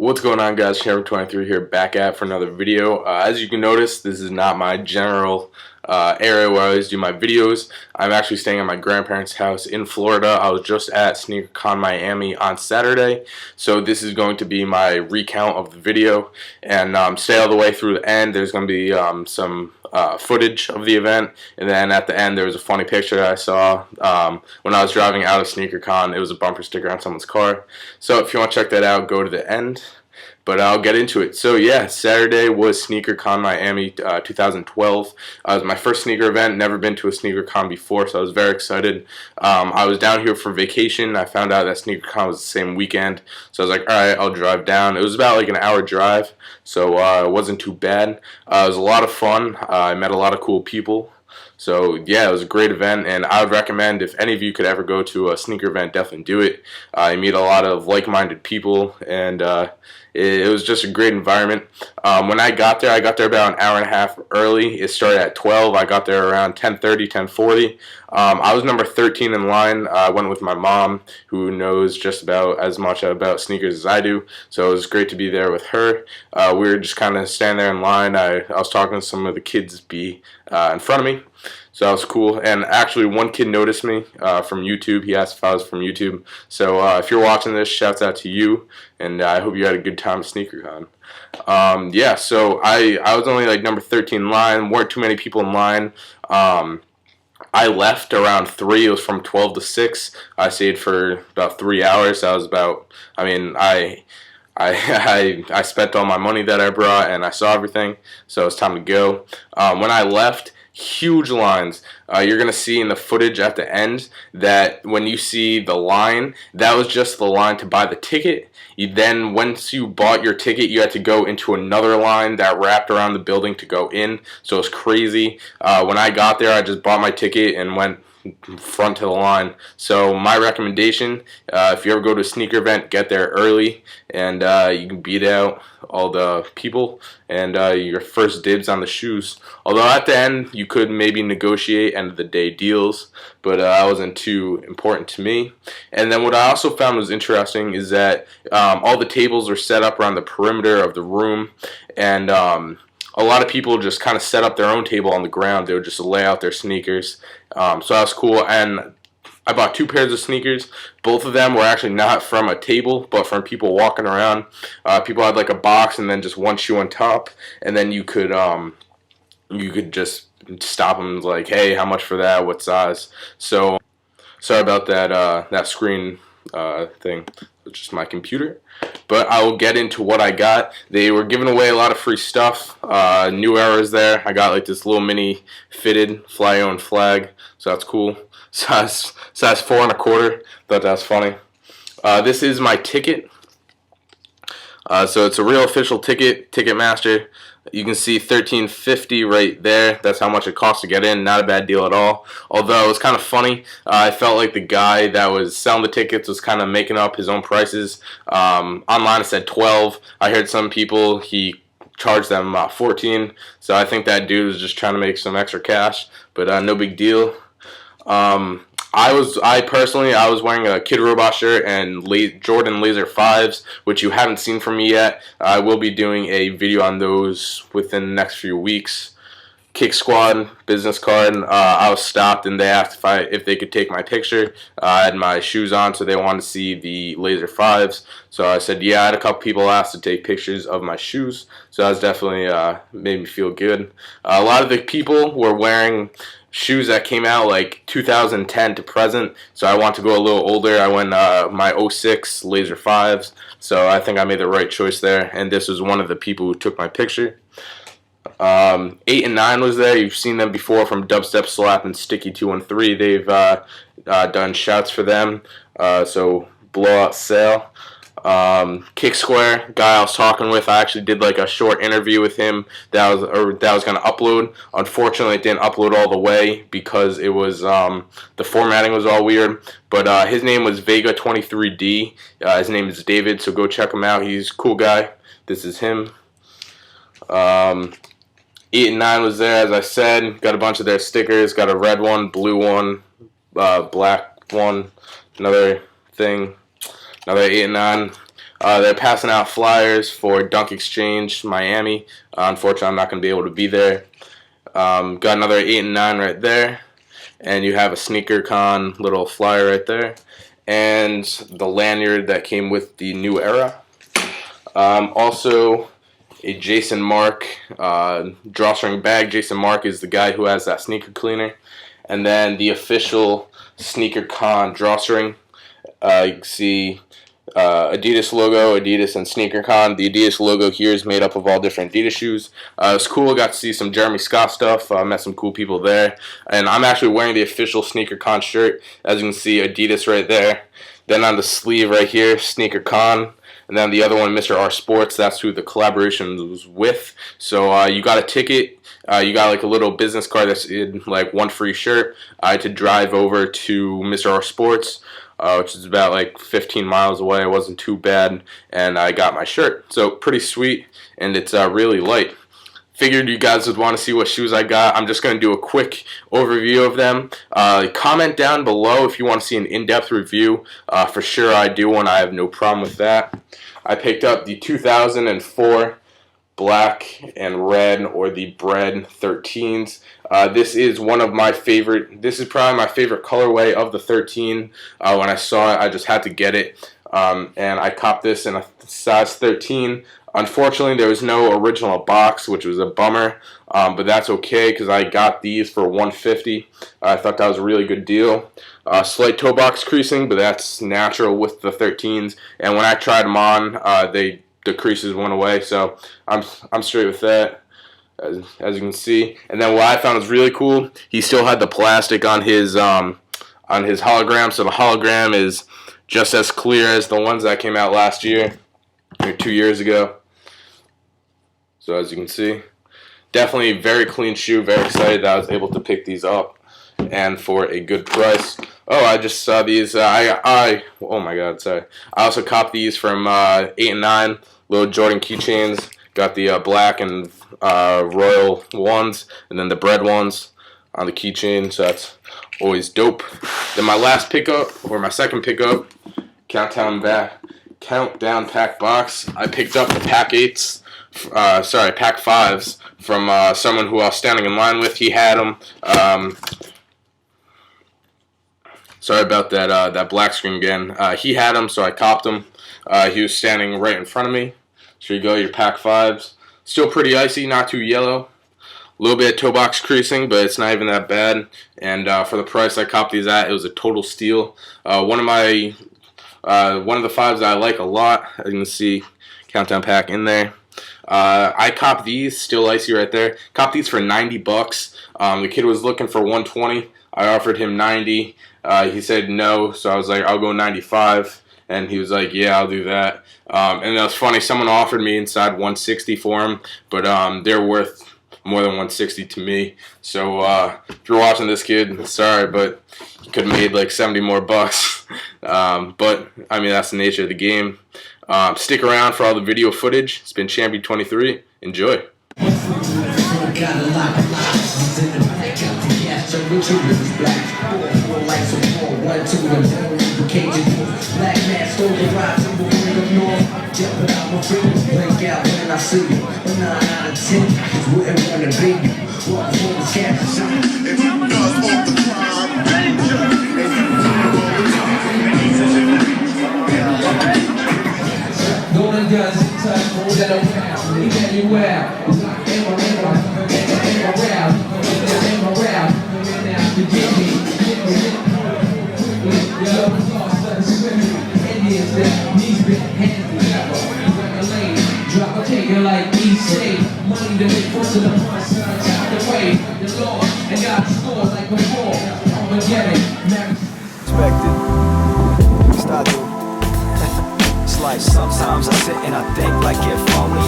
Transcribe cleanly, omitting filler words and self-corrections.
What's going on, guys? Chamber23 here, back at for another video. As you can notice, this is not my general area where I always do my videos. I'm actually staying at my grandparents' house in Florida. I was just at SneakerCon Miami on Saturday, so this is going to be my recount of the video. And stay all the way through the end. There's going to be some footage of the event, and then at the end there was a funny picture that I saw when I was driving out of SneakerCon. It was a bumper sticker on someone's car. So if you want to check that out, go to the end. But I'll get into it. So yeah, Saturday was SneakerCon Miami 2012. It was my first sneaker event. Never been to a SneakerCon before, so I was very excited. I was down here for vacation. I found out that SneakerCon was the same weekend, so I was like, all right, I'll drive down. It was about like an hour drive, so it wasn't too bad. It was a lot of fun. I met a lot of cool people. So yeah, it was a great event, and I would recommend if any of you could ever go to a sneaker event, definitely do it. You meet a lot of like-minded people, and it was just a great environment. When I got there about an hour and a half early. It started at 12. I got there around 10:30, 10:40. I was number 13 in line. I went with my mom, who knows just about as much about sneakers as I do, so it was great to be there with her. We were just kind of standing there in line. I was talking to some of the kids in front of me, so that was cool. And actually, one kid noticed me from YouTube. He asked if I was from YouTube. So if you're watching this, shouts out to you, and I hope you had a good time at SneakerCon. Yeah, so I was only like number 13 in line. Weren't too many people in line. I left around 3. It was from 12 to 6. I stayed for about 3 hours. That was about, I mean, I spent all my money that I brought, and I saw everything, so it's time to go. When I left, huge lines. You're going to see in the footage at the end that when you see the line, that was just the line to buy the ticket. Then once you bought your ticket, you had to go into another line that wrapped around the building to go in, so it was crazy. When I got there, I just bought my ticket and went front to the line. So my recommendation, if you ever go to a sneaker event, get there early, and you can beat out all the people, and your first dibs on the shoes. Although at the end you could maybe negotiate end of the day deals, but that wasn't too important to me. And then what I also found was interesting is that all the tables are set up around the perimeter of the room, and a lot of people just kind of set up their own table on the ground. They would just lay out their sneakers. So that was cool. And I bought 2 pairs of sneakers. Both of them were actually not from a table, but from people walking around. People had like a box and then just one shoe on top, and then you could just stop them like, hey, how much for that? What size? So sorry about that that screen thing. It's just my computer. But I will get into what I got. They were giving away a lot of free stuff. New Era's there. I got like this little mini fitted Fly-On flag, so that's cool. Size 4 1/4. Thought that was funny. This is my ticket. So it's a real official ticket, Ticketmaster. You can see $13.50 right there. That's how much it costs to get in. Not a bad deal at all. Although it was kind of funny. I felt like the guy that was selling the tickets was kind of making up his own prices. Online it said 12. I heard some people he charged them 14. So I think that dude was just trying to make some extra cash. But no big deal. I personally was wearing a Kid Robot shirt and Jordan Laser 5s, which you haven't seen from me yet. I will be doing a video on those within the next few weeks. Kick Squad business card. I was stopped and they asked if they could take my picture. I had my shoes on, so they wanted to see the Laser 5s. So I said, yeah. I had a couple people ask to take pictures of my shoes, so that was definitely made me feel good. A lot of the people were wearing shoes that came out like 2010 to present, so I want to go a little older. I went my 06 Laser 5s, so I think I made the right choice there, and this was one of the people who took my picture. 8 and 9 was there. You've seen them before from Dubstep Slap and Sticky 213. They've done shouts for them, so blowout sale. Kick Square, guy I was talking with, I actually did like a short interview with him that was going to upload. Unfortunately, it didn't upload all the way because it was the formatting was all weird. But his name was Vega23D. His name is David, so go check him out. He's a cool guy. This is him. 8 and 9 was there, as I said. Got a bunch of their stickers. Got a red one, blue one, black one, another thing. Another 8 and 9. They're passing out flyers for Dunk Exchange Miami. Unfortunately, I'm not going to be able to be there. Got another 8 and 9 right there. And you have a Sneaker Con little flyer right there. And the lanyard that came with the new era. Also, a Jason Mark drawstring bag. Jason Mark is the guy who has that sneaker cleaner. And then the official Sneaker Con drawstring. You can see Adidas logo, Adidas and Sneaker Con. The Adidas logo here is made up of all different Adidas shoes. It's cool. I got to see some Jeremy Scott stuff. Met some cool people there. And I'm actually wearing the official Sneaker Con shirt. As you can see, Adidas right there. Then on the sleeve right here, Sneaker Con. And then the other one, Mr. R Sports, that's who the collaboration was with. So you got a ticket. You got like a little business card that's in like one free shirt. I had to drive over to Mr. R Sports, which is about like 15 miles away. It wasn't too bad. And I got my shirt. So pretty sweet. And it's really light. Figured you guys would want to see what shoes I got. I'm just going to do a quick overview of them. Comment down below if you want to see an in-depth review. For sure I do one. I have no problem with that. I picked up the 2004 black and red, or the bread 13s. This is one of my favorite. This is probably my favorite colorway of the 13. When I saw it, I just had to get it. And I copped this in a size 13. Unfortunately, there was no original box, which was a bummer, but that's okay because I got these for $150. I thought that was a really good deal. Slight toe box creasing, but that's natural with the 13s. And when I tried them on, the creases went away, so I'm straight with that, as you can see. And then what I found was really cool, he still had the plastic on his hologram, so the hologram is just as clear as the ones that came out last year or 2 years ago. So as you can see, definitely a very clean shoe. Very excited that I was able to pick these up, and for a good price. Oh, I just saw these. Oh my God, sorry. I also copped these from 8 and 9 little Jordan keychains. Got the black and royal ones, and then the bread ones on the keychain. So that's always dope. Then my last pickup, or my second pickup, countdown pack box. I picked up the pack 8s. Pack 5s from someone who I was standing in line with. He had them. Sorry about that black screen again. He had them, so I copped them. He was standing right in front of me. So you go, your pack 5s. Still pretty icy, not too yellow. A little bit of toe box creasing, but it's not even that bad. And for the price I copped these at, it was a total steal. One of the 5s that I like a lot. As you can see, countdown pack in there. I copped these, still icy right there. Copped these for $90. The kid was looking for $120. I offered him $90. He said no, so I was like, I'll go $95. And he was like, yeah, I'll do that. And that was funny. Someone offered me inside $160 for them, but they're worth more than $160 to me. So if you're watching this, kid, sorry, but you could have made like 70 more bucks. But I mean, that's the nature of the game. Stick around for all the video footage. It's been Champion23. Enjoy. Sometimes I sit and I think like if only